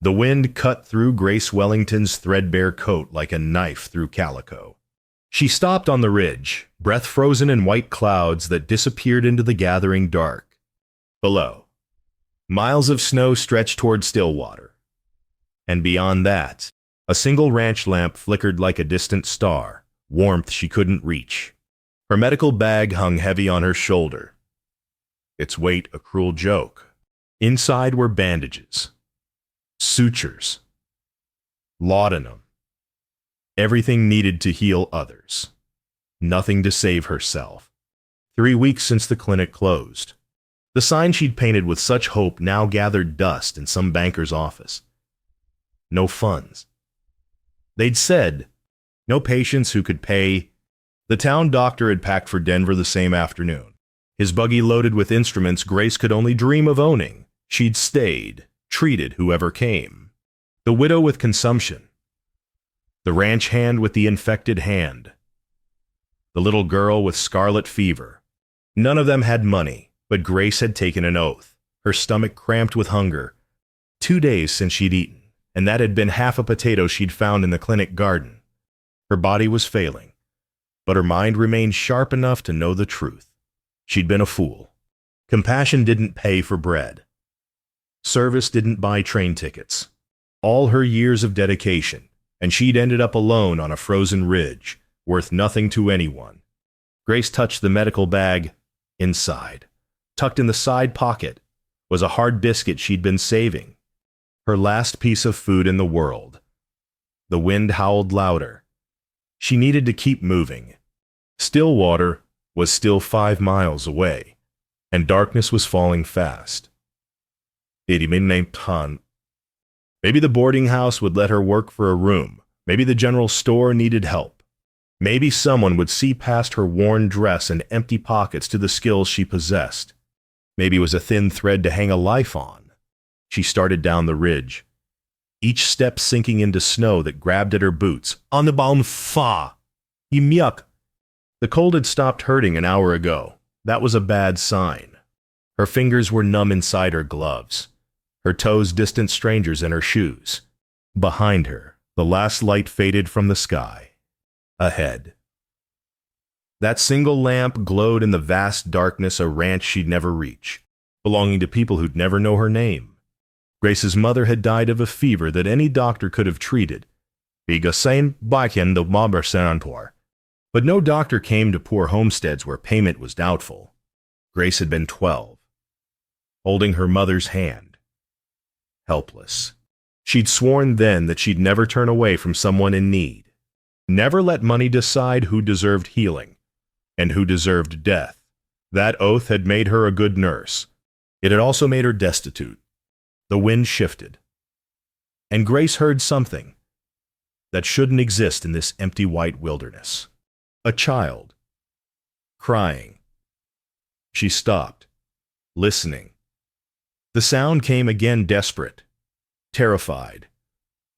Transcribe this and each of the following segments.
The wind cut through Grace Wellington's threadbare coat like a knife through calico. She stopped on the ridge, breath frozen in white clouds that disappeared into the gathering dark. Below, miles of snow stretched toward Stillwater. And beyond that, a single ranch lamp flickered like a distant star, warmth she couldn't reach. Her medical bag hung heavy on her shoulder, its weight a cruel joke. Inside were bandages, sutures, laudanum, everything needed to heal others, nothing to save herself. 3 weeks since the clinic closed. The sign she'd painted with such hope now gathered dust in some banker's office. No funds. They'd said, no patients who could pay. The town doctor had packed for Denver the same afternoon. His buggy loaded with instruments Grace could only dream of owning. She'd stayed, treated whoever came. The widow with consumption. The ranch hand with the infected hand. The little girl with scarlet fever. None of them had money, but Grace had taken an oath, her stomach cramped with hunger. 2 days since she'd eaten, and that had been half a potato she'd found in the clinic garden. Her body was failing, but her mind remained sharp enough to know the truth. She'd been a fool. Compassion didn't pay for bread. Service didn't buy train tickets. All her years of dedication, and she'd ended up alone on a frozen ridge, worth nothing to anyone. Grace touched the medical bag. Inside, tucked in the side pocket, was a hard biscuit she'd been saving. Her last piece of food in the world. The wind howled louder. She needed to keep moving. Stillwater was still 5 miles away, and darkness was falling fast. Maybe the boarding house would let her work for a room. Maybe the general store needed help. Maybe someone would see past her worn dress and empty pockets to the skills she possessed. Maybe it was a thin thread to hang a life on. She started down the ridge, each step sinking into snow that grabbed at her boots. On the baum fa! Yimyuk! The cold had stopped hurting an hour ago. That was a bad sign. Her fingers were numb inside her gloves, her toes distant strangers in her shoes. Behind her, the last light faded from the sky. Ahead. That single lamp glowed in the vast darkness, a ranch she'd never reach, belonging to people who'd never know her name. Grace's mother had died of a fever that any doctor could have treated. But no doctor came to poor homesteads where payment was doubtful. Grace had been 12, holding her mother's hand, helpless. She'd sworn then that she'd never turn away from someone in need, never let money decide who deserved healing and who deserved death. That oath had made her a good nurse. It had also made her destitute. The wind shifted, and Grace heard something that shouldn't exist in this empty white wilderness. A child, crying. She stopped, listening. The sound came again, desperate, terrified,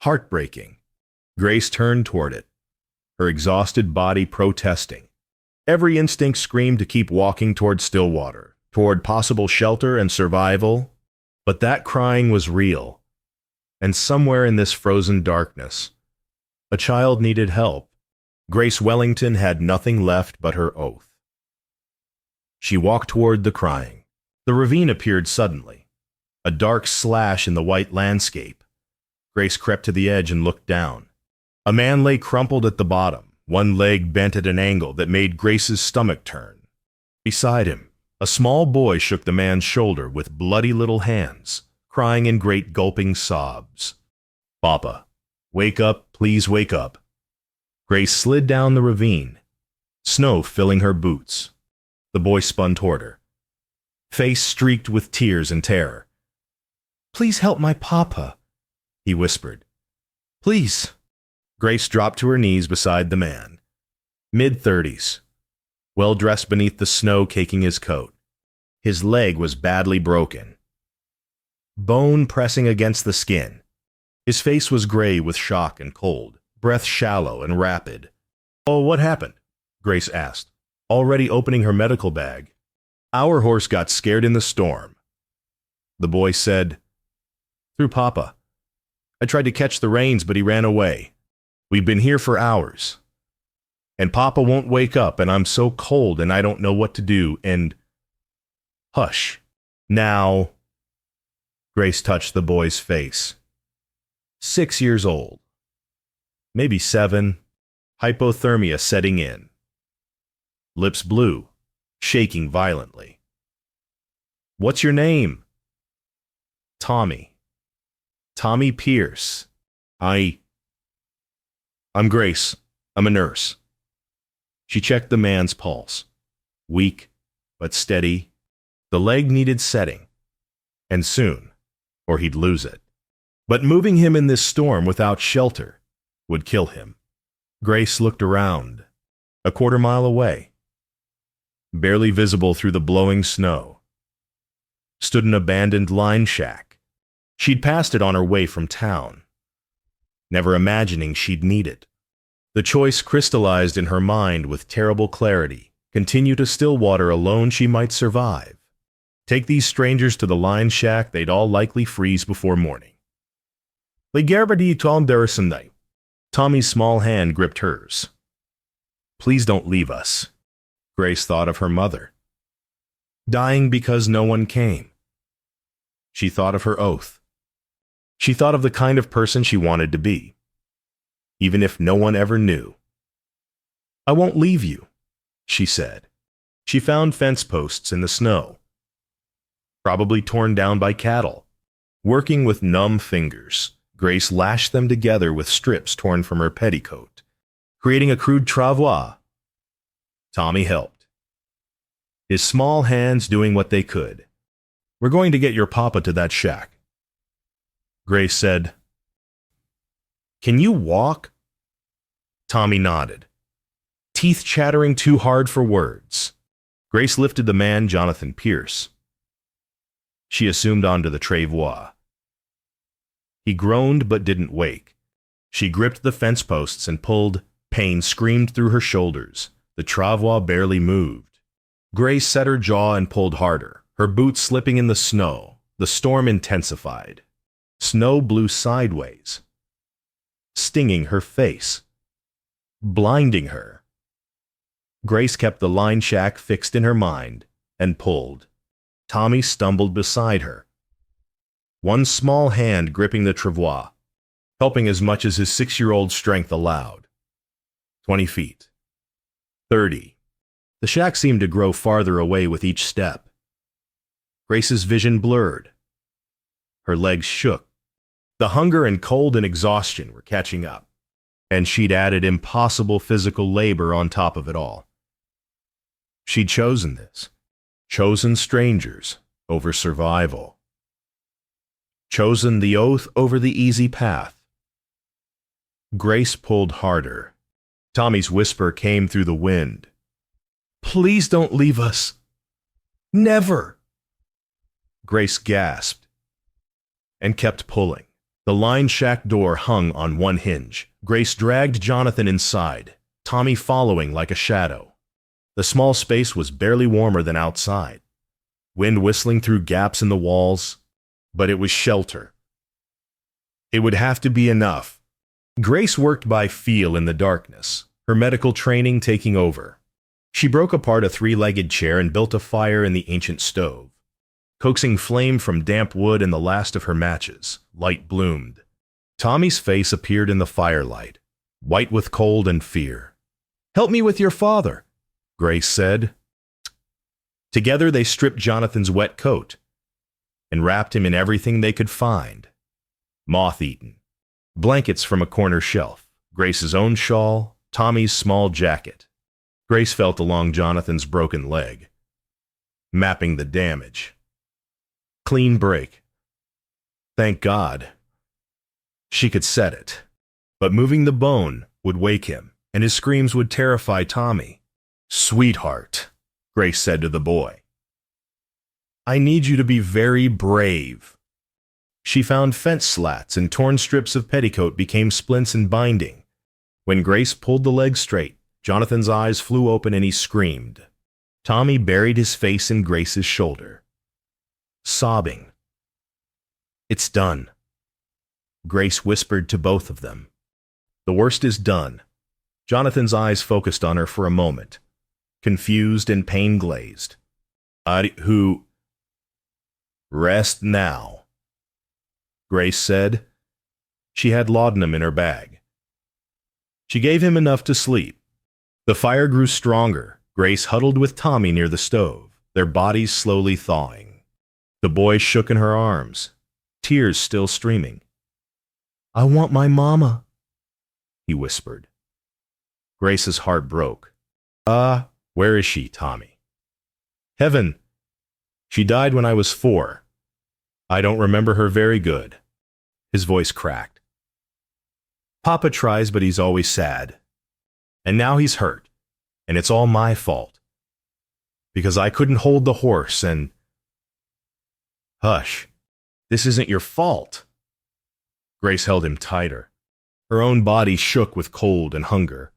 heartbreaking. Grace turned toward it, her exhausted body protesting. Every instinct screamed to keep walking toward Stillwater, toward possible shelter and survival. But that crying was real, and somewhere in this frozen darkness, a child needed help. Grace Wellington had nothing left but her oath. She walked toward the crying. The ravine appeared suddenly, a dark slash in the white landscape. Grace crept to the edge and looked down. A man lay crumpled at the bottom, one leg bent at an angle that made Grace's stomach turn. Beside him, a small boy shook the man's shoulder with bloody little hands, crying in great gulping sobs. "Papa, wake up, please wake up." Grace slid down the ravine, snow filling her boots. The boy spun toward her, face streaked with tears and terror. "Please help my papa," he whispered. "Please." Grace dropped to her knees beside the man, mid-30s, well-dressed beneath the snow caking his coat. His leg was badly broken, bone pressing against the skin. His face was gray with shock and cold, breath shallow and rapid. "Oh, what happened?" Grace asked, already opening her medical bag. "Our horse got scared in the storm." The boy said, "Through Papa. I tried to catch the reins, but he ran away. We've been here for hours. And Papa won't wake up, and I'm so cold, and I don't know what to do, and... Hush. Now... Grace touched the boy's face. 6 years old. Maybe 7. Hypothermia setting in. Lips blue, shaking violently. What's your name? Tommy. Tommy Pierce. I'm Grace. I'm a nurse. She checked the man's pulse. Weak, but steady. The leg needed setting. And soon, or he'd lose it. But moving him in this storm without shelter would kill him. Grace looked around. A quarter-mile away, barely visible through the blowing snow, stood an abandoned line shack. She'd passed it on her way from town, never imagining she'd need it. The choice crystallized in her mind with terrible clarity. Continue to Stillwater alone, she might survive. Take these strangers to the line shack, they'd all likely freeze before morning. Tommy's small hand gripped hers. Please don't leave us. Grace thought of her mother, dying because no one came. She thought of her oath. She thought of the kind of person she wanted to be, even if no one ever knew. I won't leave you, she said. She found fence posts in the snow, probably torn down by cattle. Working with numb fingers, Grace lashed them together with strips torn from her petticoat, creating a crude travois. Tommy helped, his small hands doing what they could. We're going to get your papa to that shack. Grace said, Can you walk? Tommy nodded, teeth chattering too hard for words. Grace lifted the man, Jonathan Pierce. She assumed onto the travois. He groaned but didn't wake. She gripped the fence posts and pulled. Pain screamed through her shoulders. The travois barely moved. Grace set her jaw and pulled harder, her boots slipping in the snow. The storm intensified. Snow blew sideways, stinging her face, blinding her. Grace kept the line shack fixed in her mind and pulled. Tommy stumbled beside her, one small hand gripping the travois, helping as much as his 6-year-old strength allowed. 20 feet. 30. The shack seemed to grow farther away with each step. Grace's vision blurred. Her legs shook. The hunger and cold and exhaustion were catching up, and she'd added impossible physical labor on top of it all. She'd chosen this. Chosen strangers over survival. Chosen the oath over the easy path. Grace pulled harder. Tommy's whisper came through the wind. Please don't leave us. Never. Grace gasped and kept pulling. The line shack door hung on one hinge. Grace dragged Jonathan inside, Tommy following like a shadow. The small space was barely warmer than outside. Wind whistling through gaps in the walls, but it was shelter. It would have to be enough. Grace worked by feel in the darkness, her medical training taking over. She broke apart a 3-legged chair and built a fire in the ancient stove. Coaxing flame from damp wood and the last of her matches, light bloomed. Tommy's face appeared in the firelight, white with cold and fear. Help me with your father, Grace said. Together they stripped Jonathan's wet coat and wrapped him in everything they could find. Moth-eaten. Blankets from a corner shelf, Grace's own shawl, Tommy's small jacket. Grace felt along Jonathan's broken leg, mapping the damage. Clean break. Thank God. She could set it, but moving the bone would wake him, and his screams would terrify Tommy. Sweetheart, Grace said to the boy, I need you to be very brave. She found fence slats and torn strips of petticoat became splints and binding. When Grace pulled the leg straight, Jonathan's eyes flew open and he screamed. Tommy buried his face in Grace's shoulder, sobbing. It's done. Grace whispered to both of them. The worst is done. Jonathan's eyes focused on her for a moment, confused and pain-glazed. Who? Rest now, Grace said. She had laudanum in her bag. She gave him enough to sleep. The fire grew stronger. Grace huddled with Tommy near the stove, their bodies slowly thawing. The boy shook in her arms, tears still streaming. I want my mama, he whispered. Grace's heart broke. Where is she, Tommy? Heaven. She died when I was 4. I don't remember her very good. His voice cracked. Papa tries, but he's always sad. And now he's hurt, and it's all my fault. Because I couldn't hold the horse and... Hush. This isn't your fault. Grace held him tighter. Her own body shook with cold and hunger.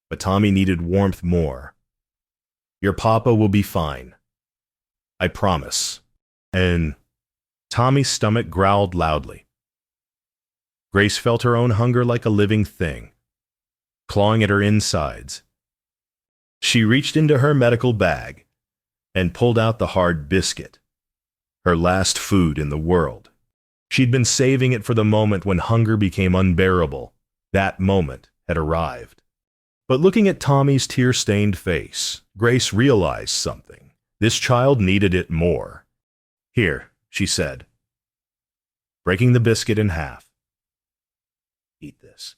But Tommy needed warmth more. Your papa will be fine. I promise. And Tommy's stomach growled loudly. Grace felt her own hunger like a living thing, clawing at her insides. She reached into her medical bag and pulled out the hard biscuit, her last food in the world. She'd been saving it for the moment when hunger became unbearable. That moment had arrived. But looking at Tommy's tear-stained face, Grace realized something. This child needed it more. Here, she said, breaking the biscuit in half. Eat this.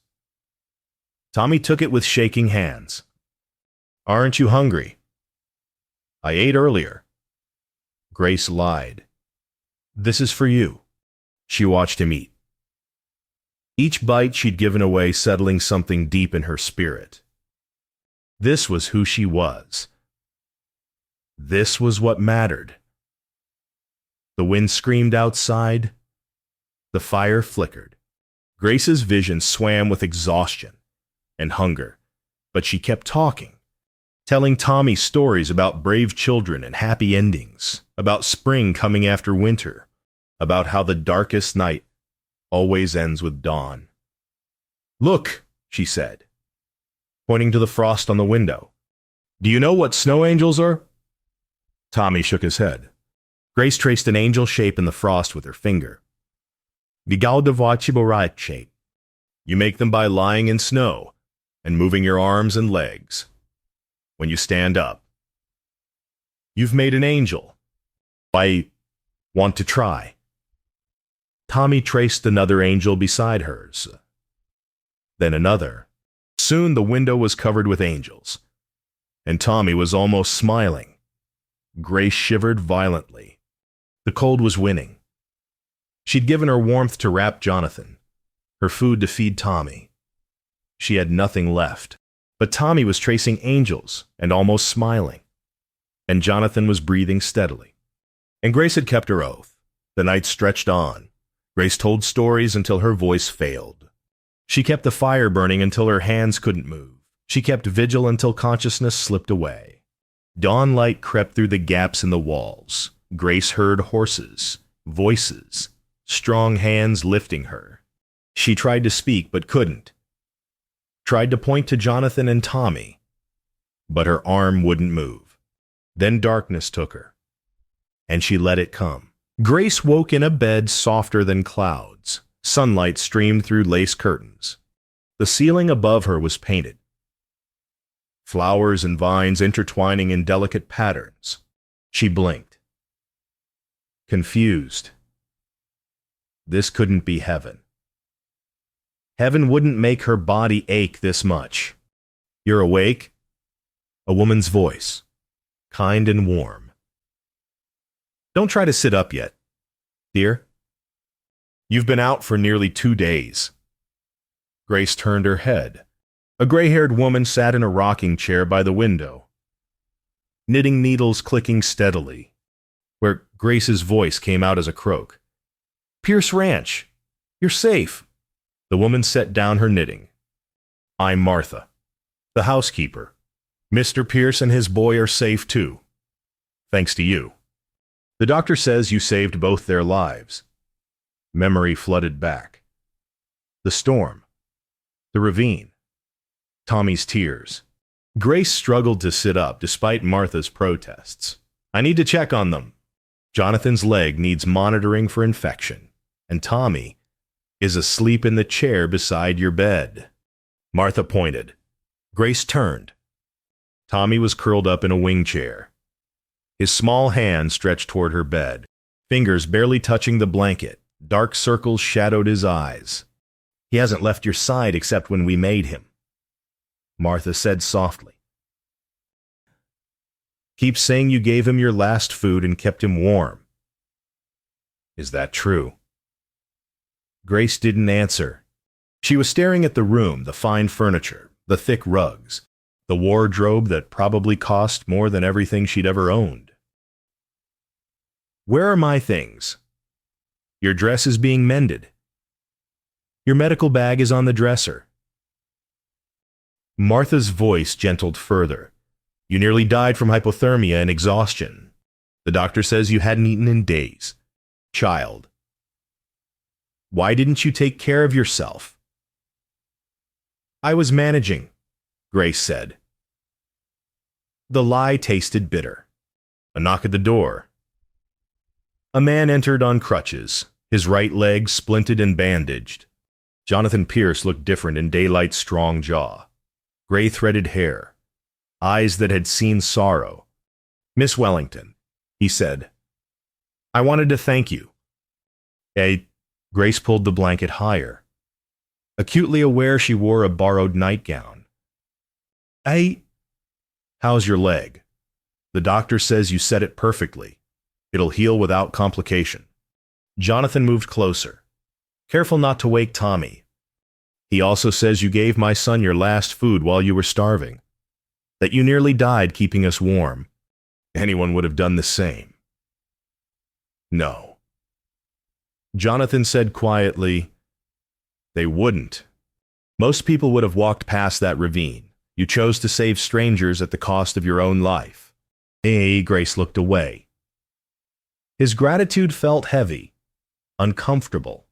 Tommy took it with shaking hands. Aren't you hungry? I ate earlier. Grace lied. This is for you. She watched him eat. Each bite she'd given away settling something deep in her spirit. This was who she was. This was what mattered. The wind screamed outside. The fire flickered. Grace's vision swam with exhaustion and hunger, but she kept talking, telling Tommy stories about brave children and happy endings, about spring coming after winter, about how the darkest night always ends with dawn. Look, she said, pointing to the frost on the window. Do you know what snow angels are? Tommy shook his head. Grace traced an angel shape in the frost with her finger. shape. You make them by lying in snow and moving your arms and legs. When you stand up, you've made an angel. I want to try. Tommy traced another angel beside hers. Then another. Soon the window was covered with angels, and Tommy was almost smiling. Grace shivered violently. The cold was winning. She'd given her warmth to wrap Jonathan, her food to feed Tommy. She had nothing left, but Tommy was tracing angels and almost smiling, and Jonathan was breathing steadily. And Grace had kept her oath. The night stretched on. Grace told stories until her voice failed. She kept the fire burning until her hands couldn't move. She kept vigil until consciousness slipped away. Dawn light crept through the gaps in the walls. Grace heard horses, voices, strong hands lifting her. She tried to speak but couldn't. Tried to point to Jonathan and Tommy, but her arm wouldn't move. Then darkness took her, and she let it come. Grace woke in a bed softer than clouds. Sunlight streamed through lace curtains. The ceiling above her was painted. Flowers and vines intertwining in delicate patterns. She blinked. Confused. This couldn't be heaven. Heaven wouldn't make her body ache this much. You're awake? A woman's voice, kind and warm. Don't try to sit up yet, dear. You've been out for nearly 2 days. Grace turned her head. A gray-haired woman sat in a rocking chair by the window, knitting needles clicking steadily, where Grace's voice came out as a croak. Pierce Ranch. You're safe. The woman set down her knitting. I'm Martha, the housekeeper. Mr. Pierce and his boy are safe too, thanks to you. The doctor says you saved both their lives. Memory flooded back. The storm. The ravine. Tommy's tears. Grace struggled to sit up despite Martha's protests. I need to check on them. Jonathan's leg needs monitoring for infection, and Tommy is asleep in the chair beside your bed. Martha pointed. Grace turned. Tommy was curled up in a wing chair. His small hand stretched toward her bed, fingers barely touching the blanket. Dark circles shadowed his eyes. He hasn't left your side except when we made him, Martha said softly. Keep saying you gave him your last food and kept him warm. Is that true? Grace didn't answer. She was staring at the room, the fine furniture, the thick rugs, the wardrobe that probably cost more than everything she'd ever owned. Where are my things? Your dress is being mended. Your medical bag is on the dresser. Martha's voice gentled further. You nearly died from hypothermia and exhaustion. The doctor says you hadn't eaten in days. Child. Why didn't you take care of yourself? I was managing, Grace said. The lie tasted bitter. A knock at the door. A man entered on crutches, his right leg splinted and bandaged. Jonathan Pierce looked different in daylight's strong jaw. Gray-threaded hair. Eyes that had seen sorrow. Miss Wellington, he said. I wanted to thank you. Grace pulled the blanket higher, acutely aware she wore a borrowed nightgown. How's your leg? The doctor says you set it perfectly. It'll heal without complication. Jonathan moved closer, careful not to wake Tommy. He also says you gave my son your last food while you were starving, that you nearly died keeping us warm. Anyone would have done the same. No. Jonathan said quietly, they wouldn't. Most people would have walked past that ravine. You chose to save strangers at the cost of your own life. Grace looked away. His gratitude felt heavy, uncomfortable.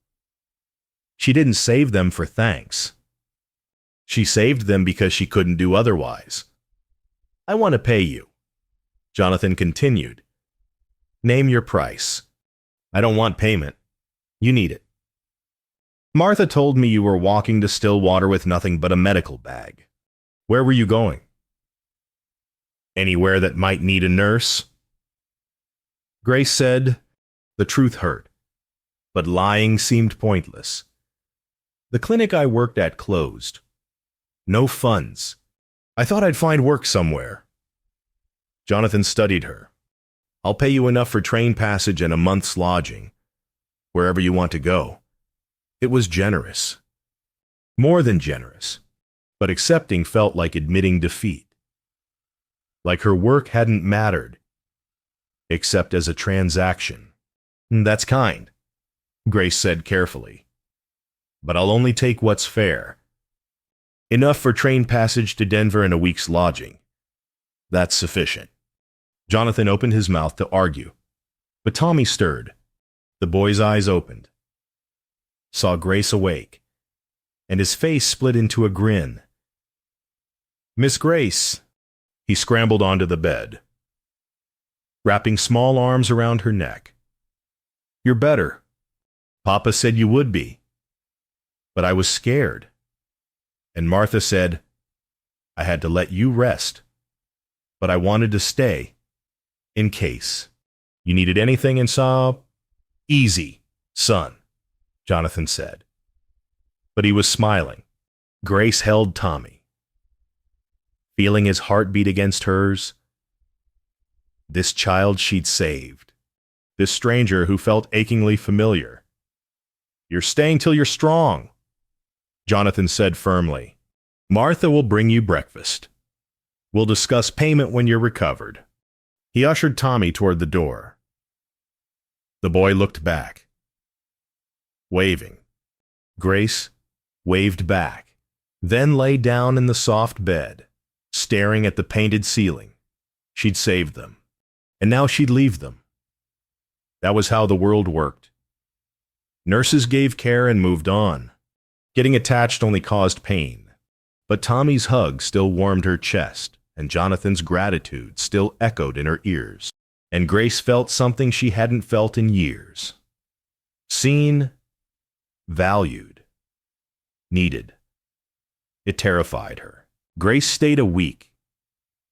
She didn't save them for thanks. She saved them because she couldn't do otherwise. I want to pay you, Jonathan continued. Name your price. I don't want payment. You need it. Martha told me you were walking to Stillwater with nothing but a medical bag. Where were you going? Anywhere that might need a nurse? Grace said, the truth hurt, but lying seemed pointless. The clinic I worked at closed. No funds. I thought I'd find work somewhere. Jonathan studied her. I'll pay you enough for train passage and a month's lodging, wherever you want to go. It was generous. More than generous, but accepting felt like admitting defeat. Like her work hadn't mattered, except as a transaction. That's kind, Grace said carefully. But I'll only take what's fair. Enough for train passage to Denver and a week's lodging. That's sufficient. Jonathan opened his mouth to argue, but Tommy stirred. The boy's eyes opened, saw Grace awake, and his face split into a grin. Miss Grace, he scrambled onto the bed, wrapping small arms around her neck. You're better. Papa said you would be. But I was scared. And Martha said, I had to let you rest. But I wanted to stay, in case you needed anything and saw. Easy, son, Jonathan said. But he was smiling. Grace held Tommy, feeling his heart beat against hers. This child she'd saved. This stranger who felt achingly familiar. You're staying till you're strong, Jonathan said firmly. Martha will bring you breakfast. We'll discuss payment when you're recovered. He ushered Tommy toward the door. The boy looked back, waving. Grace waved back, then lay down in the soft bed, staring at the painted ceiling. She'd saved them, and now she'd leave them. That was how the world worked. Nurses gave care and moved on. Getting attached only caused pain, but Tommy's hug still warmed her chest, and Jonathan's gratitude still echoed in her ears, and Grace felt something she hadn't felt in years. Seen, valued, needed. It terrified her. Grace stayed a week.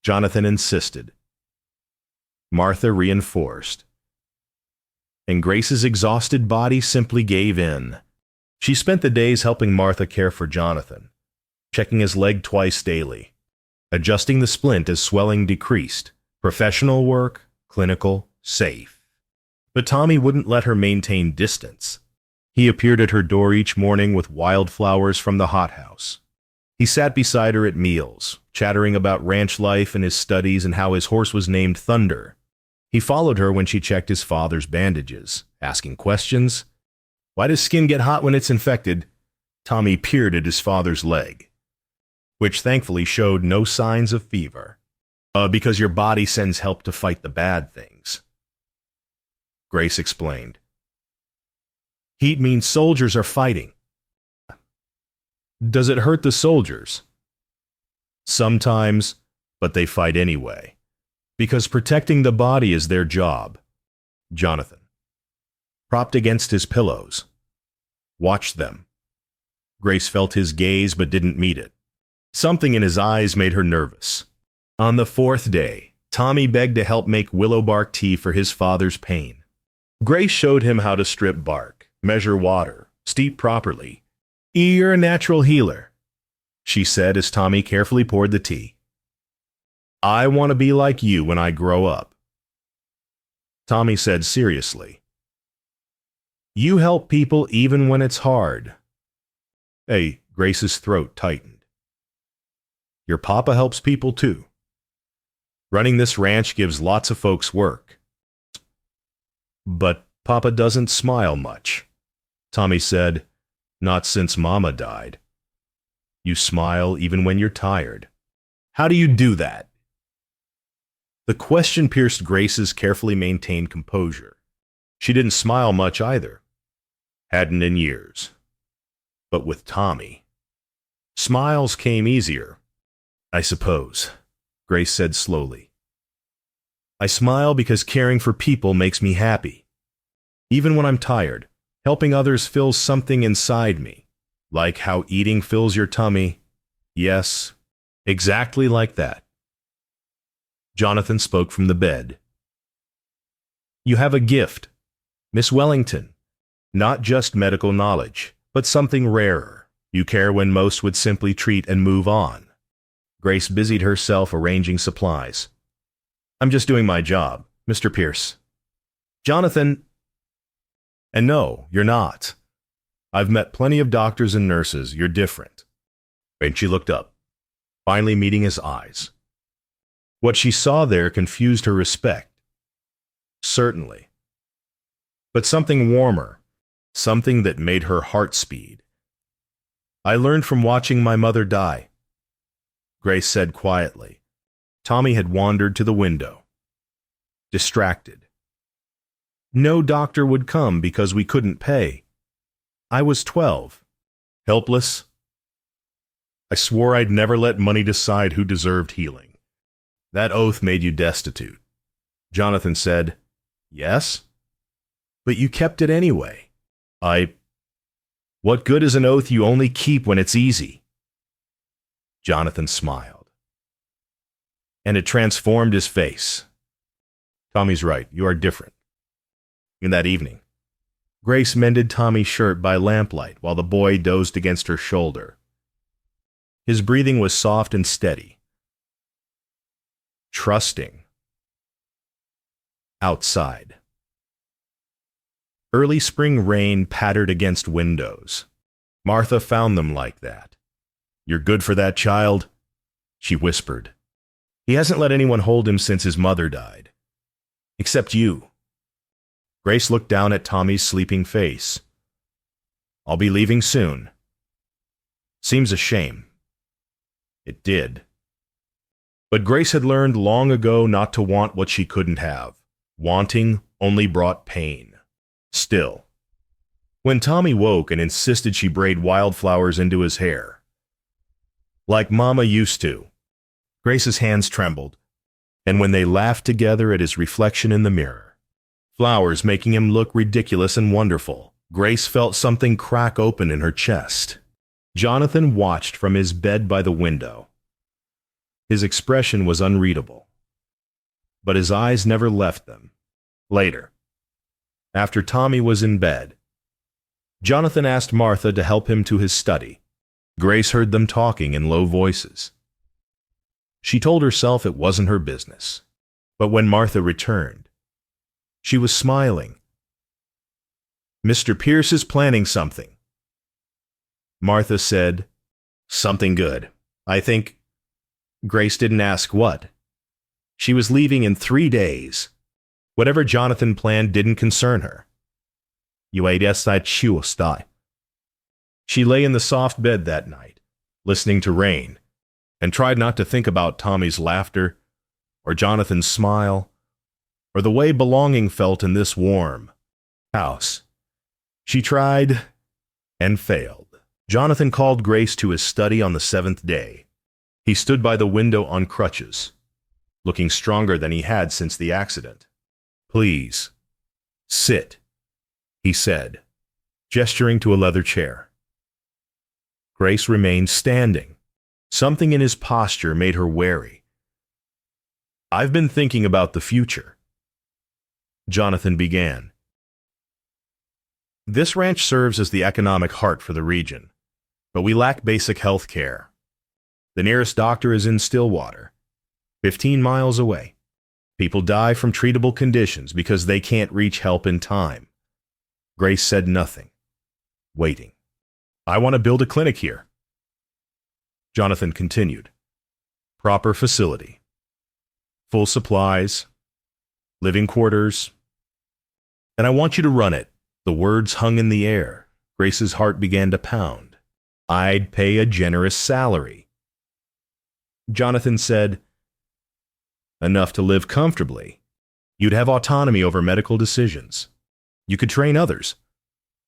Jonathan insisted. Martha reinforced. And Grace's exhausted body simply gave in. She spent the days helping Martha care for Jonathan, checking his leg twice daily, adjusting the splint as swelling decreased, professional work, clinical, safe. But Tommy wouldn't let her maintain distance. He appeared at her door each morning with wildflowers from the hothouse. He sat beside her at meals, chattering about ranch life and his studies and how his horse was named Thunder. He followed her when she checked his father's bandages, asking questions. Why does skin get hot when it's infected? Tommy peered at his father's leg, which thankfully showed no signs of fever. Because your body sends help to fight the bad things. Grace explained. Heat means soldiers are fighting. Does it hurt the soldiers? Sometimes, but they fight anyway. Because protecting the body is their job. Jonathan, propped against his pillows, watched them. Grace felt his gaze but didn't meet it. Something in his eyes made her nervous. On the fourth day, Tommy begged to help make willow bark tea for his father's pain. Grace showed him how to strip bark, measure water, steep properly. You're a natural healer, she said as Tommy carefully poured the tea. I want to be like you when I grow up. Tommy said seriously. You help people even when it's hard. Grace's throat tightened. Your papa helps people too. Running this ranch gives lots of folks work. But Papa doesn't smile much. Tommy said, not since Mama died. You smile even when you're tired. How do you do that? The question pierced Grace's carefully maintained composure. She didn't smile much either. Hadn't in years. But with Tommy, smiles came easier. I suppose, Grace said slowly. I smile because caring for people makes me happy. Even when I'm tired, helping others fills something inside me. Like how eating fills your tummy. Yes, exactly like that. Jonathan spoke from the bed. You have a gift, Miss Wellington. Not just medical knowledge, but something rarer. You care when most would simply treat and move on. Grace busied herself arranging supplies. I'm just doing my job, Mr. Pierce. Jonathan. And no, you're not. I've met plenty of doctors and nurses. You're different. And she looked up, finally meeting his eyes. What she saw there confused her respect. Certainly. But something warmer, something that made her heart speed. I learned from watching my mother die, Grace said quietly. Tommy had wandered to the window. Distracted. No doctor would come because we couldn't pay. I was 12. Helpless. I swore I'd never let money decide who deserved healing. That oath made you destitute. Jonathan said, Yes? But you kept it anyway. What good is an oath you only keep when it's easy? Jonathan smiled. And it transformed his face. Tommy's right, you are different. In that evening, Grace mended Tommy's shirt by lamplight while the boy dozed against her shoulder. His breathing was soft and steady. Trusting. Outside. Early spring rain pattered against windows. Martha found them like that. You're good for that child, she whispered. He hasn't let anyone hold him since his mother died. Except you. Grace looked down at Tommy's sleeping face. I'll be leaving soon. Seems a shame. It did. But Grace had learned long ago not to want what she couldn't have. Wanting only brought pain. Still, When Tommy woke and insisted she braid wildflowers into his hair, like Mama used to, Grace's hands trembled, and when they laughed together at his reflection in the mirror, flowers making him look ridiculous and wonderful, Grace felt something crack open in her chest. Jonathan watched from his bed by the window. His expression was unreadable, but his eyes never left them. Later, after Tommy was in bed, Jonathan asked Martha to help him to his study. Grace heard them talking in low voices. She told herself it wasn't her business, but when Martha returned, she was smiling. "Mr. Pierce is planning something." Martha said, "Something good. I think—" Grace didn't ask what. She was leaving in 3 days. Whatever Jonathan planned didn't concern her. She lay in the soft bed that night, listening to rain, and tried not to think about Tommy's laughter, or Jonathan's smile, or the way belonging felt in this warm house. She tried and failed. Jonathan called Grace to his study on the 7th day. He stood by the window on crutches, looking stronger than he had since the accident. "Please, sit," he said, gesturing to a leather chair. Grace remained standing. Something in his posture made her wary. "I've been thinking about the future," Jonathan began. "This ranch serves as the economic heart for the region, but we lack basic health care. The nearest doctor is in Stillwater, 15 miles away. People die from treatable conditions because they can't reach help in time." Grace said nothing, waiting. "I want to build a clinic here," Jonathan continued. "Proper facility, full supplies, living quarters, and I want you to run it." The words hung in the air. Grace's heart began to pound. "I'd pay a generous salary." Jonathan said, "Enough to live comfortably. You'd have autonomy over medical decisions. You could train others,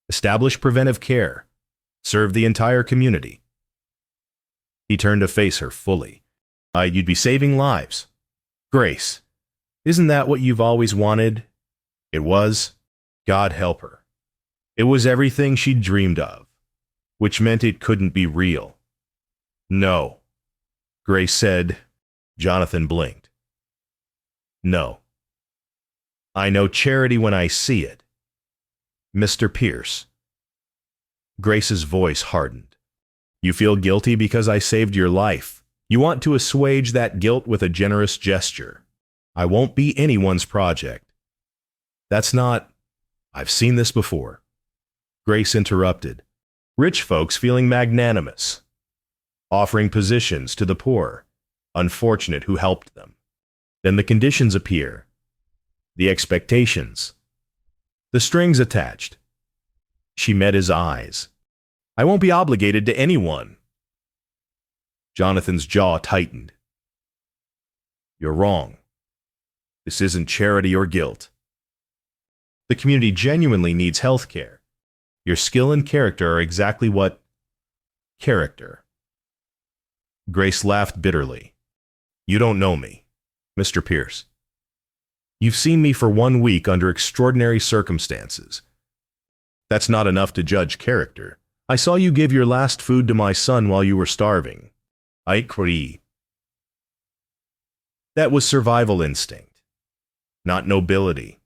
establish preventive care, serve the entire community." He turned to face her fully. You'd be saving lives." "Grace, isn't that what you've always wanted?" It was. God help her. It was everything she'd dreamed of, which meant it couldn't be real. "No," Grace said. Jonathan blinked. "No. I know charity when I see it. Mr. Pierce." Grace's voice hardened. "You feel guilty because I saved your life. You want to assuage that guilt with a generous gesture. I won't be anyone's project. That's not—" "I've seen this before," Grace interrupted. "Rich folks feeling magnanimous, offering positions to the poor, unfortunate who helped them. Then the conditions appear, the expectations, the strings attached." She met his eyes. "I won't be obligated to anyone." Jonathan's jaw tightened. "You're wrong. This isn't charity or guilt. The community genuinely needs health care. Your skill and character are exactly what— character." Grace laughed bitterly. "You don't know me, Mr. Pierce. You've seen me for 1 week under extraordinary circumstances. That's not enough to judge character. I saw you give your last food to my son while you were starving. I agree. That was survival instinct, not nobility.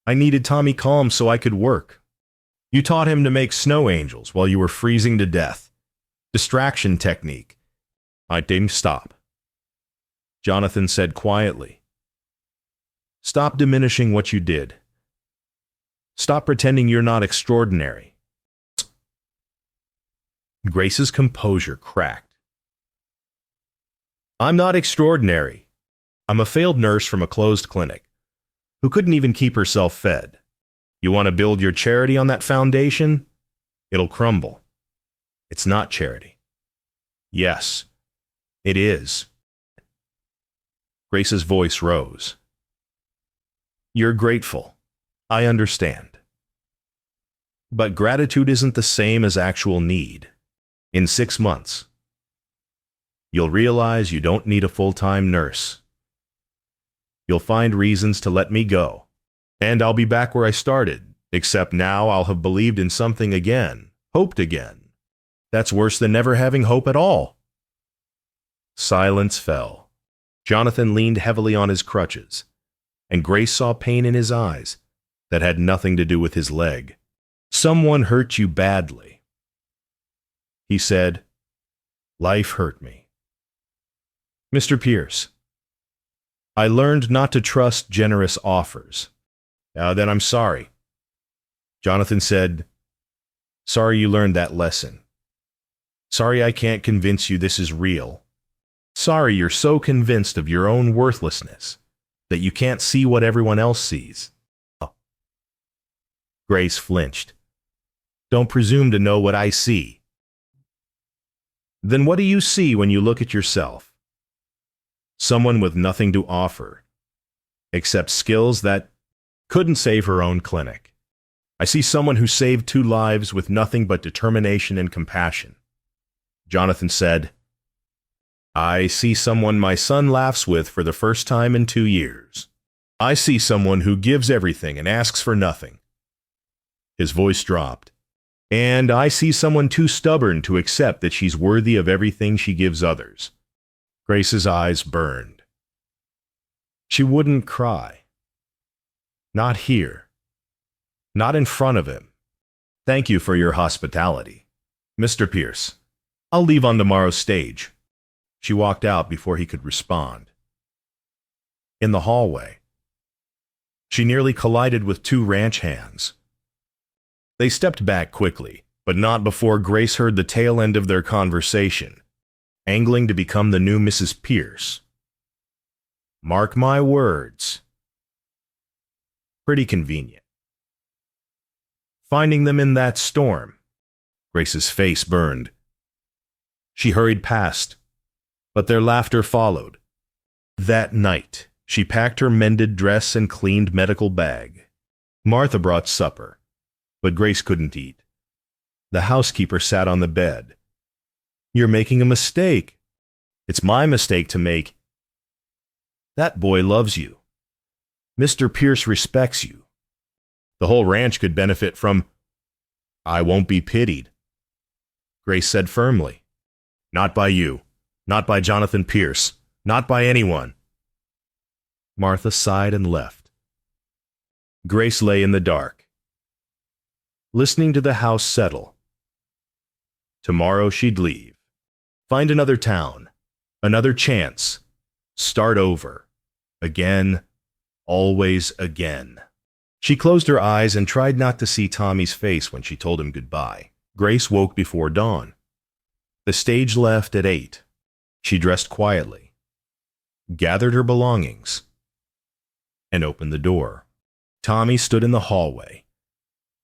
I needed Tommy calm so I could work. You taught him to make snow angels while you were freezing to death. Distraction technique. I didn't stop." Jonathan said quietly. "Stop diminishing what you did. Stop pretending you're not extraordinary." Grace's composure cracked. "I'm not extraordinary. I'm a failed nurse from a closed clinic who couldn't even keep herself fed. You want to build your charity on that foundation? It'll crumble. It's not charity." "Yes, it is." Grace's voice rose. "You're grateful. I understand." But gratitude isn't the same as actual need. In 6 months, you'll realize you don't need a full-time nurse. You'll find reasons to let me go. And I'll be back where I started, except now I'll have believed in something again, hoped again. That's worse than never having hope at all. Silence fell. Jonathan leaned heavily on his crutches, and Grace saw pain in his eyes that had nothing to do with his leg. Someone hurt you badly. He said, "Life hurt me." Mr. Pierce, I learned not to trust generous offers. Then I'm sorry. Jonathan said, "Sorry you learned that lesson. Sorry I can't convince you this is real. Sorry you're so convinced of your own worthlessness that you can't see what everyone else sees." Grace flinched. "Don't presume to know what I see." "Then what do you see when you look at yourself?" Someone with nothing to offer, except skills that couldn't save her own clinic. I see someone who saved 2 lives with nothing but determination and compassion. Jonathan said, I see someone my son laughs with for the first time in 2 years. I see someone who gives everything and asks for nothing. His voice dropped. And I see someone too stubborn to accept that she's worthy of everything she gives others. Grace's eyes burned. She wouldn't cry. Not here. Not in front of him. Thank you for your hospitality. Mr. Pierce, I'll leave on tomorrow's stage. She walked out before he could respond. In the hallway, she nearly collided with 2 ranch hands. They stepped back quickly, but not before Grace heard the tail end of their conversation, angling to become the new Mrs. Pierce. Mark my words. Pretty convenient. Finding them in that storm. Grace's face burned. She hurried past, but their laughter followed. That night, she packed her mended dress and cleaned medical bag. Martha brought supper, but Grace couldn't eat. The housekeeper sat on the bed. You're making a mistake. It's my mistake to make. That boy loves you. Mr. Pierce respects you. The whole ranch could benefit from. I won't be pitied. Grace said firmly. Not by you. Not by Jonathan Pierce. Not by anyone. Martha sighed and left. Grace lay in the dark, listening to the house settle. Tomorrow she'd leave. Find another town. Another chance. Start over. Again. Always again. She closed her eyes and tried not to see Tommy's face when she told him goodbye. Grace woke before dawn. The stage left at 8. She dressed quietly, gathered her belongings, and opened the door. Tommy stood in the hallway,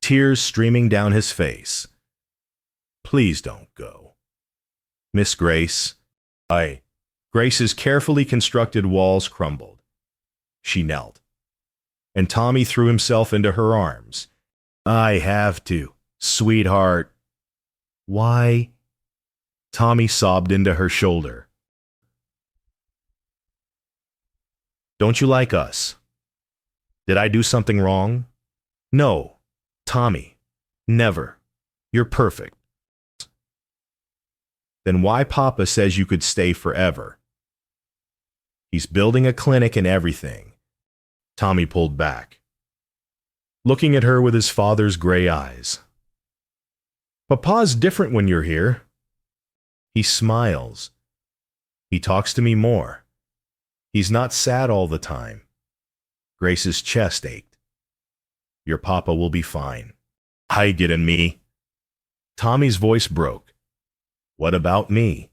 tears streaming down his face. Please don't go. Miss Grace. Grace's carefully constructed walls crumbled. She knelt, and Tommy threw himself into her arms. I have to, sweetheart. Why? Tommy sobbed into her shoulder. Don't you like us? Did I do something wrong? No, Tommy, never. You're perfect. Then why Papa says you could stay forever? He's building a clinic and everything. Tommy pulled back, looking at her with his father's gray eyes. Papa's different when you're here. He smiles. He talks to me more. He's not sad all the time. Grace's chest ached. Your papa will be fine. Hide it in me. Tommy's voice broke. What about me?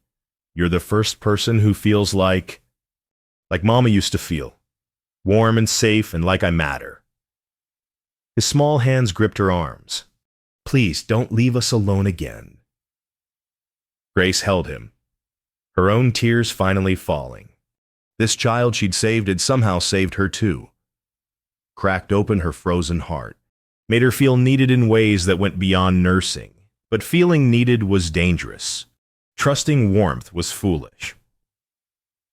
You're the first person who feels like Mama used to feel. Warm and safe and like I matter. His small hands gripped her arms. Please don't leave us alone again. Grace held him, her own tears finally falling. This child she'd saved had somehow saved her too. Cracked open her frozen heart. made her feel needed in ways that went beyond nursing. But feeling needed was dangerous. Trusting warmth was foolish.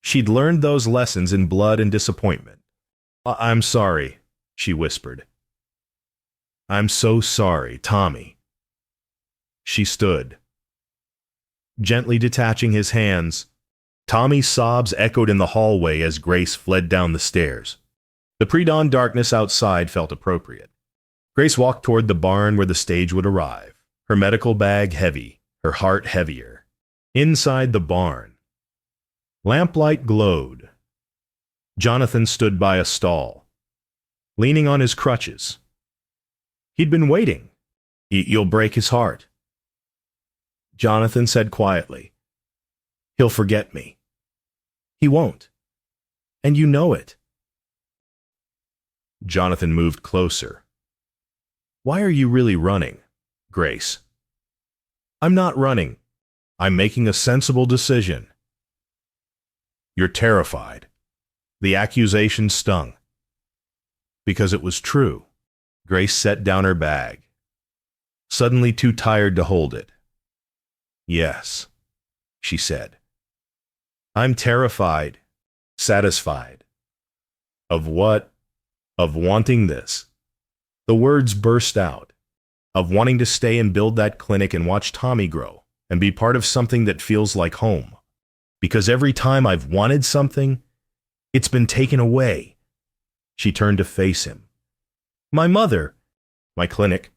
She'd learned those lessons in blood and disappointment. I'm sorry, she whispered. I'm so sorry, Tommy. She stood, gently detaching his hands. Tommy's sobs echoed in the hallway as Grace fled down the stairs. The pre-dawn darkness outside felt appropriate. Grace walked toward the barn where the stage would arrive, her medical bag heavy, her heart heavier. Inside the barn, lamplight glowed. Jonathan stood by a stall, leaning on his crutches. He'd been waiting. You'll break his heart. Jonathan said quietly, He'll forget me. He won't. And you know it. Jonathan moved closer. Why are you really running, Grace? I'm not running. I'm making a sensible decision. You're terrified. The accusation stung. Because it was true. Grace set down her bag, suddenly too tired to hold it. Yes, she said. I'm terrified, satisfied. Of what? Of wanting this. The words burst out. Of wanting to stay and build that clinic and watch Tommy grow and be part of something that feels like home. Because every time I've wanted something, it's been taken away. She turned to face him. My mother. My clinic.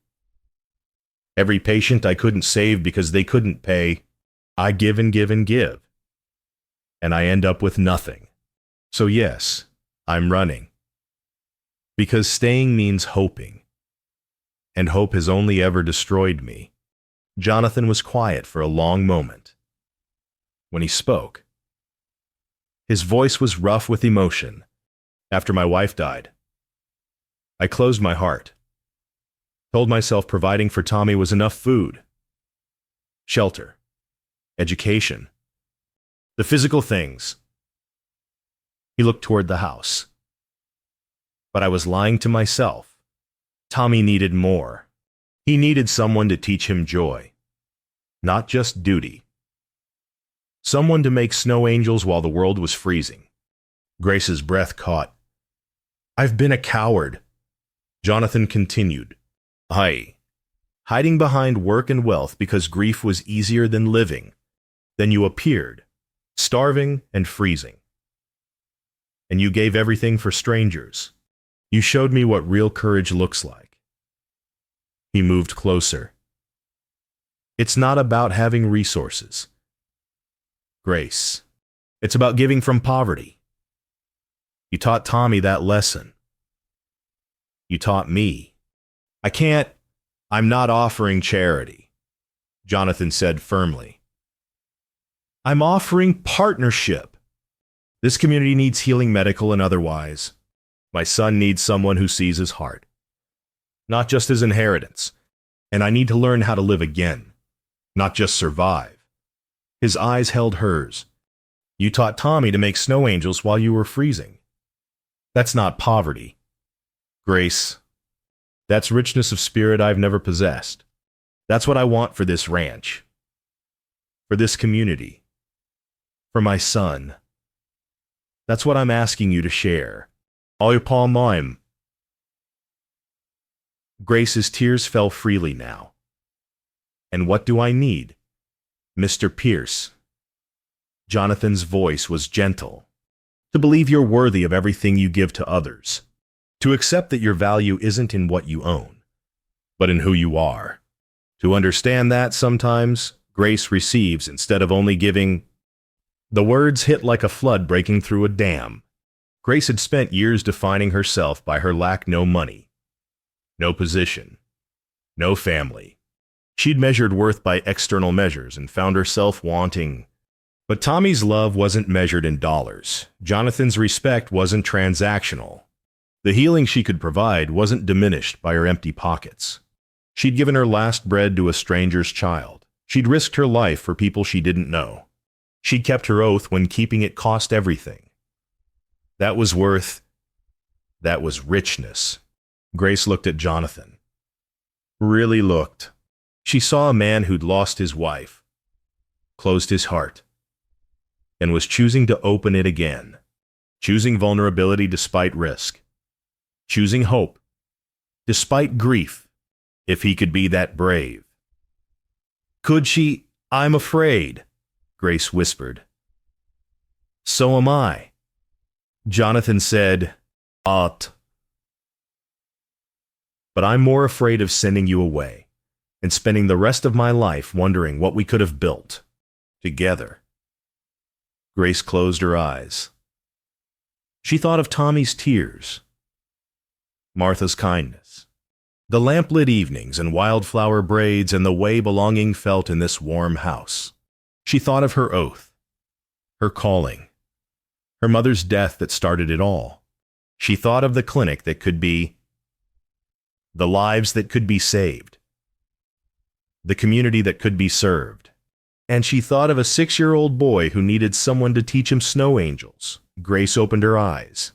Every patient I couldn't save because they couldn't pay. I give and give and give. And I end up with nothing. So yes, I'm running. Because staying means hoping. And hope has only ever destroyed me. Jonathan was quiet for a long moment. When he spoke, his voice was rough with emotion. After my wife died, I closed my heart. Told myself providing for Tommy was enough food, shelter, education, the physical things. He looked toward the house. But I was lying to myself. Tommy needed more. He needed someone to teach him joy, not just duty. Someone to make snow angels while the world was freezing. Grace's breath caught. I've been a coward. Jonathan continued. Hiding behind work and wealth because grief was easier than living. Then you appeared, starving and freezing. And you gave everything for strangers. You showed me what real courage looks like. He moved closer. It's not about having resources, Grace. It's about giving from poverty. You taught Tommy that lesson. You taught me. I'm not offering charity, Jonathan said firmly. I'm offering partnership. This community needs healing, medical and otherwise. My son needs someone who sees his heart, not just his inheritance. And I need to learn how to live again, not just survive. His eyes held hers. You taught Tommy to make snow angels while you were freezing. That's not poverty, Grace. That's richness of spirit I've never possessed. That's what I want for this ranch, for this community, for my son. That's what I'm asking you to share. All your palm mime. Grace's tears fell freely now. And what do I need? Mr. Pierce. Jonathan's voice was gentle. To believe you're worthy of everything you give to others. To accept that your value isn't in what you own, but in who you are. To understand that sometimes grace receives instead of only giving. The words hit like a flood breaking through a dam. Grace had spent years defining herself by her lack no money, no position, no family. She'd measured worth by external measures and found herself wanting. But Tommy's love wasn't measured in dollars. Jonathan's respect wasn't transactional. The healing she could provide wasn't diminished by her empty pockets. She'd given her last bread to a stranger's child. She'd risked her life for people she didn't know. She'd kept her oath when keeping it cost everything. That was worth. That was richness. Grace looked at Jonathan. really looked. She saw a man who'd lost his wife, closed his heart, and was choosing to open it again, choosing vulnerability despite risk, choosing hope despite grief, if he could be that brave. Could she? I'm afraid, Grace whispered. So am I. Jonathan said, but I'm more afraid of sending you away and spending the rest of my life wondering what we could have built together. Grace closed her eyes. She thought of Tommy's tears, Martha's kindness, the lamplit evenings and wildflower braids and the way belonging felt in this warm house. She thought of her oath, her calling, her mother's death that started it all. She thought of the clinic that could be, the lives that could be saved, the community that could be served. And she thought of a 6-year-old boy who needed someone to teach him snow angels. Grace opened her eyes.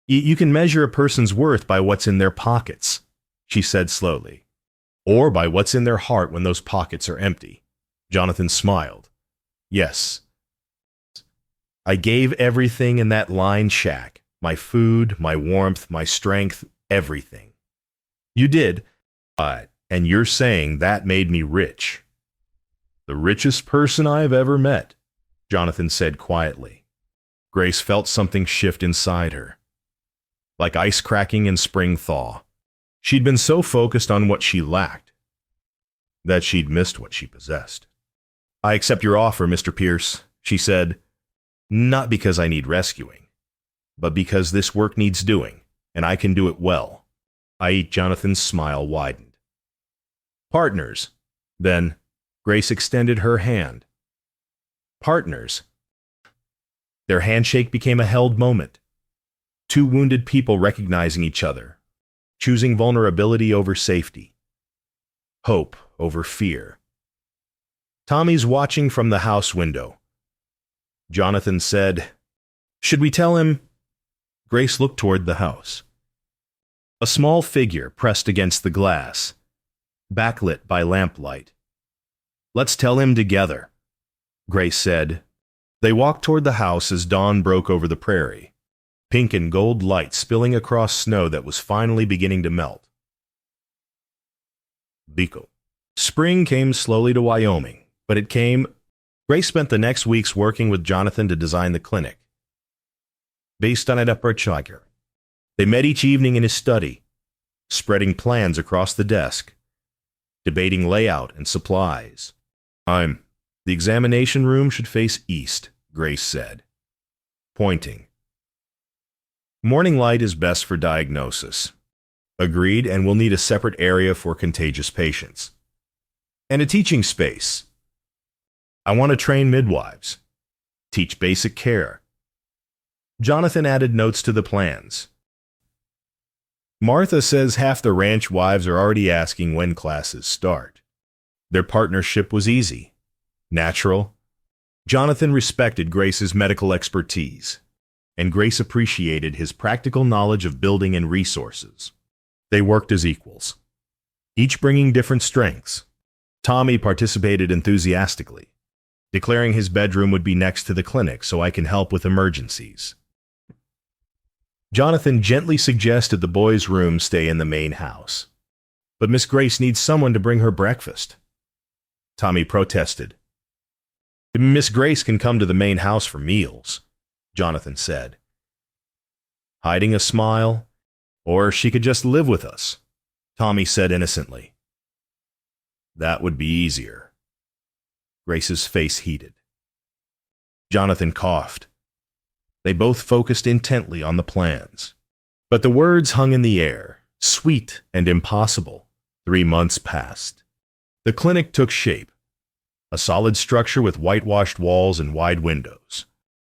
You can measure a person's worth by what's in their pockets, she said slowly, or by what's in their heart when those pockets are empty. Jonathan smiled. Yes. I gave everything in that lined shack, my food, my warmth, my strength, everything. You did, and you're saying that made me rich. The richest person I've ever met, Jonathan said quietly. Grace felt something shift inside her, like ice cracking in spring thaw. She'd been so focused on what she lacked that she'd missed what she possessed. I accept your offer, Mr. Pierce, she said, not because I need rescuing, but because this work needs doing, and I can do it well. Jonathan's smile widened. Partners, then. Grace extended her hand. Partners. Their handshake became a held moment. Two wounded people recognizing each other, choosing vulnerability over safety, hope over fear. Tommy's watching from the house window. Jonathan said, Should we tell him? Grace looked toward the house. A small figure pressed against the glass, backlit by lamplight. Let's tell him together, Grace said. They walked toward the house as dawn broke over the prairie, pink and gold light spilling across snow that was finally beginning to melt. Bico. Spring came slowly to Wyoming, but it came. Grace spent the next weeks working with Jonathan to design the clinic, based on an approach. They met each evening in his study, spreading plans across the desk, debating layout and supplies. The examination room should face east, Grace said, pointing. Morning light is best for diagnosis. Agreed, and we'll need a separate area for contagious patients. And a teaching space. I want to train midwives, teach basic care. Jonathan added notes to the plans. Martha says half the ranch wives are already asking when classes start. Their partnership was easy, natural. Jonathan respected Grace's medical expertise, and Grace appreciated his practical knowledge of building and resources. They worked as equals, each bringing different strengths. Tommy participated enthusiastically, declaring his bedroom would be next to the clinic so I can help with emergencies. Jonathan gently suggested the boys' room stay in the main house. But Miss Grace needs someone to bring her breakfast. Tommy protested. Miss Grace can come to the main house for meals, Jonathan said, hiding a smile. Or she could just live with us, Tommy said innocently. That would be easier. Grace's face heated. Jonathan coughed. They both focused intently on the plans. But the words hung in the air, sweet and impossible. 3 months passed. The clinic took shape, a solid structure with whitewashed walls and wide windows.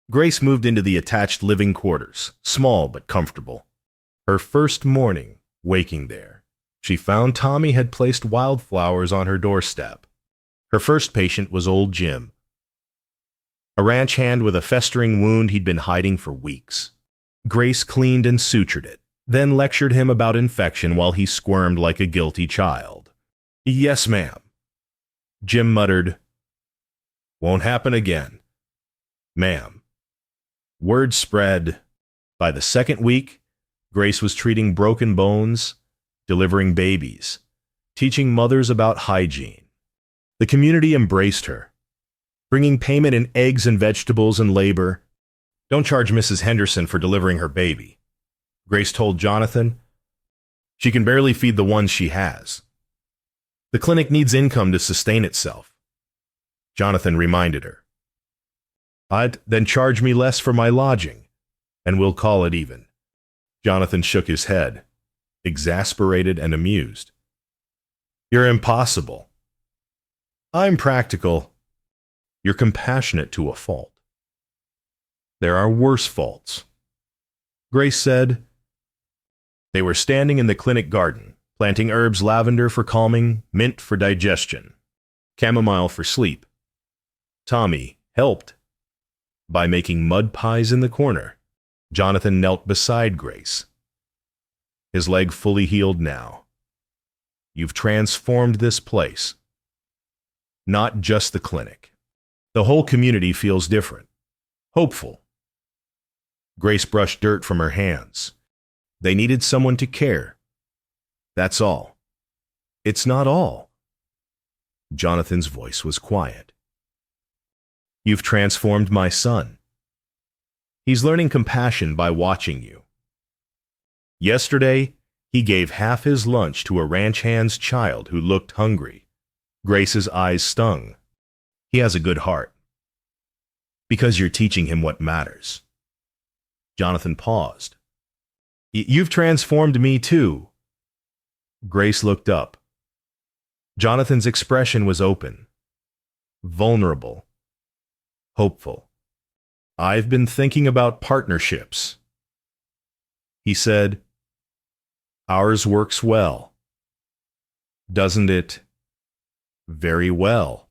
Grace moved into the attached living quarters, small but comfortable. Her first morning, waking there, she found Tommy had placed wildflowers on her doorstep. Her first patient was old Jim, a ranch hand with a festering wound he'd been hiding for weeks. Grace cleaned and sutured it, then lectured him about infection while he squirmed like a guilty child. Yes, ma'am. Jim muttered, Won't happen again. Ma'am. Word spread. By the second week, Grace was treating broken bones, delivering babies, teaching mothers about hygiene. The community embraced her, bringing payment in eggs and vegetables and labor. Don't charge Mrs. Henderson for delivering her baby, Grace told Jonathan. She can barely feed the ones she has. The clinic needs income to sustain itself, Jonathan reminded her. Then charge me less for my lodging, and we'll call it even. Jonathan shook his head, exasperated and amused. You're impossible. I'm practical. You're compassionate to a fault. There are worse faults. Grace said. They were standing in the clinic garden, planting herbs, lavender for calming, mint for digestion, chamomile for sleep. Tommy helped by making mud pies in the corner. Jonathan knelt beside Grace, his leg fully healed now. You've transformed this place. Not just the clinic. The whole community feels different, hopeful. Grace brushed dirt from her hands. They needed someone to care. That's all. It's not all. Jonathan's voice was quiet. You've transformed my son. He's learning compassion by watching you. Yesterday, he gave half his lunch to a ranch hand's child who looked hungry. Grace's eyes stung. He has a good heart. Because you're teaching him what matters. Jonathan paused. You've transformed me too. Grace looked up. Jonathan's expression was open, vulnerable, hopeful. I've been thinking about partnerships. He said, Ours works well. Doesn't it? Very well.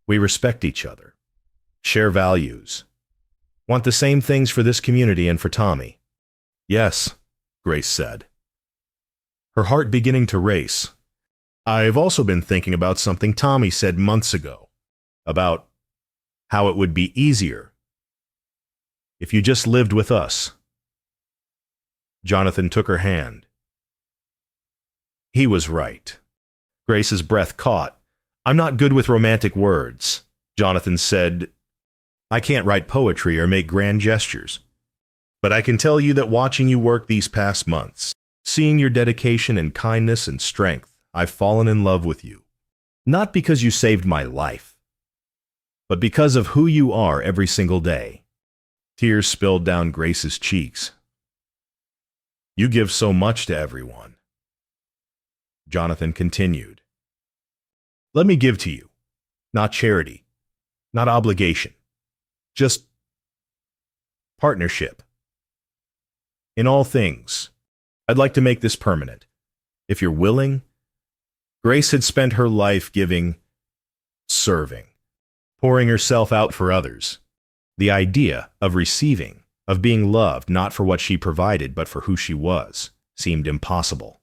We respect each other, share values, want the same things for this community and for Tommy. Yes, Grace said, her heart beginning to race. I've also been thinking about something Tommy said months ago, about how it would be easier if you just lived with us. Jonathan took her hand. He was right. Grace's breath caught. I'm not good with romantic words, Jonathan said. I can't write poetry or make grand gestures. But I can tell you that watching you work these past months, seeing your dedication and kindness and strength, I've fallen in love with you. Not because you saved my life, but because of who you are every single day. Tears spilled down Grace's cheeks. You give so much to everyone. Jonathan continued. Let me give to you, not charity, not obligation, just partnership. In all things, I'd like to make this permanent. If you're willing. Grace had spent her life giving, serving, pouring herself out for others. The idea of receiving, of being loved not for what she provided but for who she was, seemed impossible.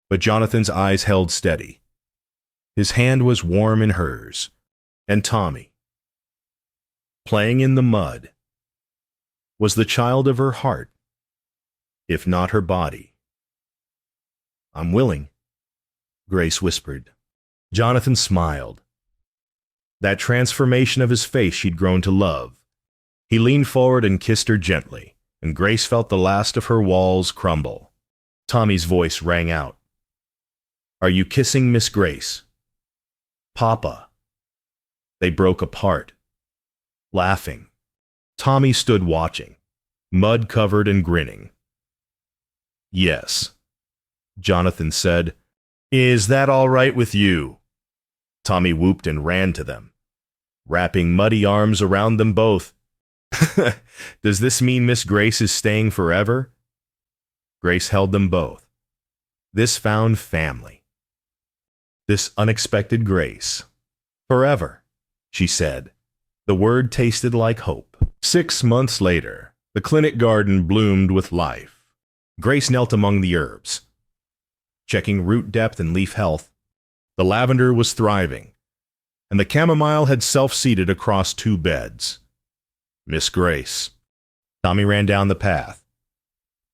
But Jonathan's eyes held steady. His hand was warm in hers. And Tommy, playing in the mud, was the child of her heart, if not her body. I'm willing, Grace whispered. Jonathan smiled. That transformation of his face she'd grown to love. He leaned forward and kissed her gently, and Grace felt the last of her walls crumble. Tommy's voice rang out. Are you kissing Miss Grace? Papa. They broke apart, laughing. Tommy stood watching, mud-covered and grinning. Yes, Jonathan said. Is that all right with you? Tommy whooped and ran to them, wrapping muddy arms around them both. Does this mean Miss Grace is staying forever? Grace held them both. This found family. This unexpected grace. Forever, she said. The word tasted like hope. 6 months later, the clinic garden bloomed with life. Grace knelt among the herbs, checking root depth and leaf health. The lavender was thriving, and the chamomile had self-seated across 2 beds. Miss Grace. Tommy ran down the path,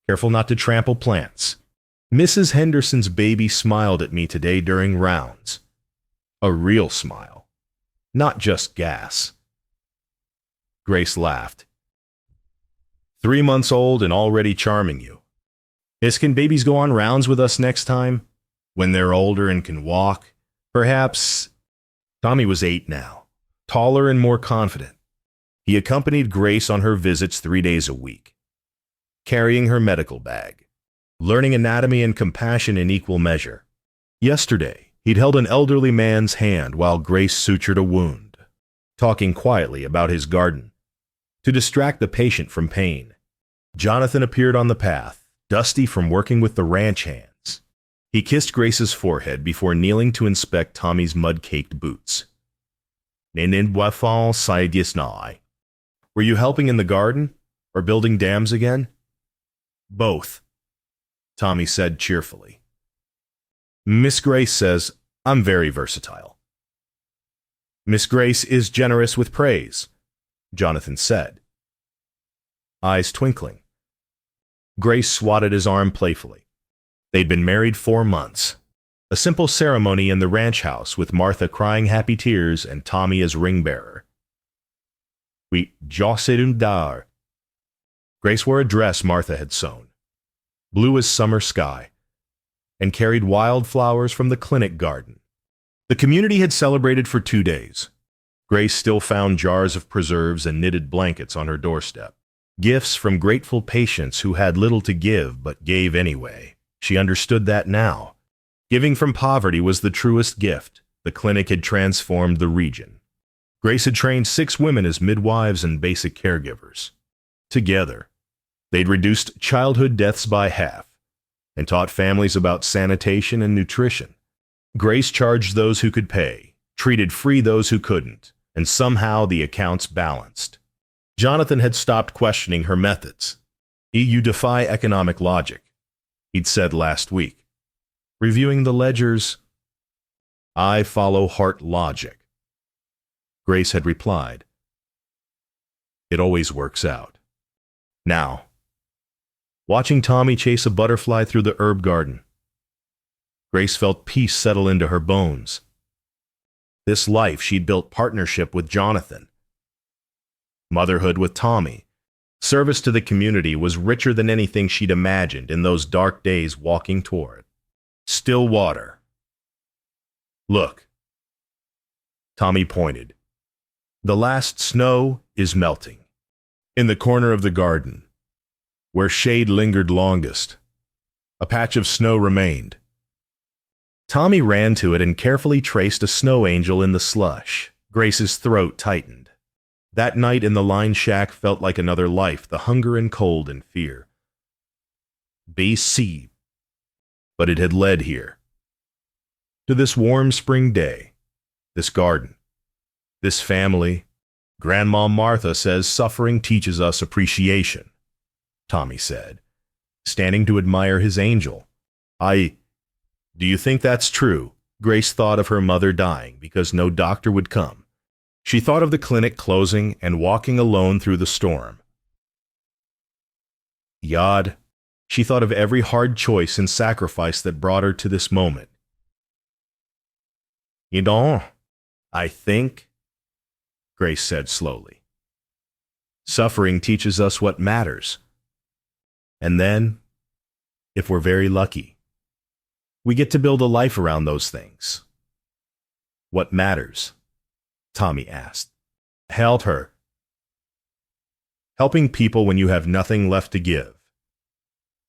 careful not to trample plants. Mrs. Henderson's baby smiled at me today during rounds. A real smile, not just gas. Grace laughed. 3 months old and already charming you. Can babies go on rounds with us next time? When they're older and can walk? Perhaps. Tommy was 8 now, taller and more confident. He accompanied Grace on her visits 3 days a week, carrying her medical bag, learning anatomy and compassion in equal measure. Yesterday, he'd held an elderly man's hand while Grace sutured a wound, talking quietly about his garden, to distract the patient from pain. Jonathan appeared on the path, dusty from working with the ranch hands. He kissed Grace's forehead before kneeling to inspect Tommy's mud-caked boots. Were you helping in the garden, or building dams again? Both, Tommy said cheerfully. Miss Grace says I'm very versatile. Miss Grace is generous with praise, Jonathan said, eyes twinkling. Grace swatted his arm playfully. They'd been married 4 months. A simple ceremony in the ranch house with Martha crying happy tears and Tommy as ring-bearer. Oui, j'essaie d'art. Grace wore a dress Martha had sewn, blue as summer sky, and carried wildflowers from the clinic garden. The community had celebrated for 2 days. Grace still found jars of preserves and knitted blankets on her doorstep. Gifts from grateful patients who had little to give but gave anyway. She understood that now. Giving from poverty was the truest gift. The clinic had transformed the region. Grace had trained 6 women as midwives and basic caregivers. Together, they'd reduced childhood deaths by half and taught families about sanitation and nutrition. Grace charged those who could pay, treated free those who couldn't, and somehow the accounts balanced. Jonathan had stopped questioning her methods. You defy economic logic, he'd said last week. Reviewing the ledgers, I follow heart logic, Grace had replied. It always works out. Now, watching Tommy chase a butterfly through the herb garden, Grace felt peace settle into her bones. This life she'd built partnership with Jonathan. Motherhood with Tommy. Service to the community was richer than anything she'd imagined in those dark days walking toward. Still water. Look. Tommy pointed. The last snow is melting. In the corner of the garden, where shade lingered longest, a patch of snow remained. Tommy ran to it and carefully traced a snow angel in the slush. Grace's throat tightened. That night in the line shack felt like another life, the hunger and cold and fear. BC. But it had led here. To this warm spring day, this garden, this family. Grandma Martha says suffering teaches us appreciation, Tommy said, standing to admire his angel. Do you think that's true? Grace thought of her mother dying because no doctor would come. She thought of the clinic closing and walking alone through the storm. Yod, she thought of every hard choice and sacrifice that brought her to this moment. I think, Grace said slowly, suffering teaches us what matters. And then, if we're very lucky, we get to build a life around those things. What matters? Tommy asked. Help her. Helping people when you have nothing left to give.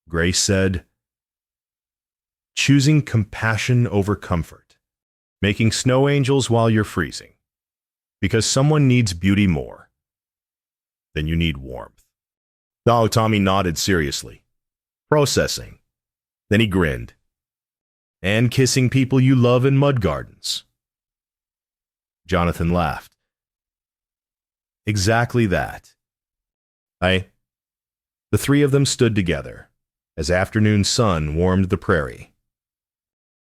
Grace said, choosing compassion over comfort. Making snow angels while you're freezing. Because someone needs beauty more than you need warmth. Oh, Tommy nodded seriously. Processing. Then he grinned. And kissing people you love in mud gardens. Jonathan laughed. Exactly that. The 3 of them stood together as afternoon sun warmed the prairie.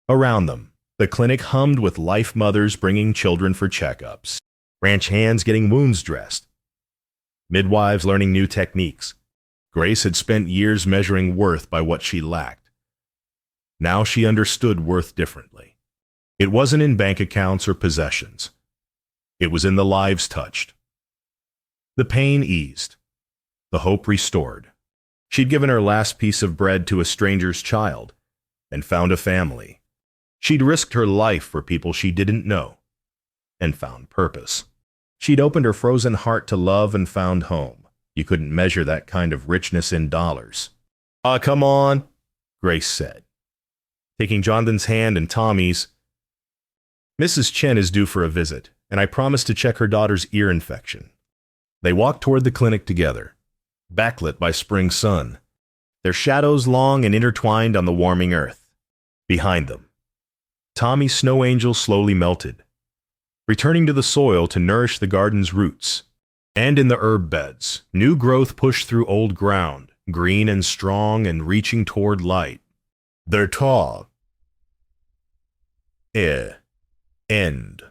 Around them, The clinic hummed with life mothers bringing children for checkups, ranch hands getting wounds dressed, midwives learning new techniques. Grace had spent years measuring worth by what she lacked. Now she understood worth differently. It wasn't in bank accounts or possessions. It was in the lives touched. The pain eased, the hope restored. She'd given her last piece of bread to a stranger's child and found a family. She'd risked her life for people she didn't know and found purpose. She'd opened her frozen heart to love and found home. You couldn't measure that kind of richness in dollars. Come on, Grace said, taking Jonathan's hand and Tommy's. Mrs. Chen is due for a visit, and I promised to check her daughter's ear infection. They walked toward the clinic together, backlit by spring sun, their shadows long and intertwined on the warming earth. Behind them, Tommy's snow angel slowly melted, returning to the soil to nourish the garden's roots. And in the herb beds, new growth pushed through old ground, green and strong and reaching toward light. They're tall. End.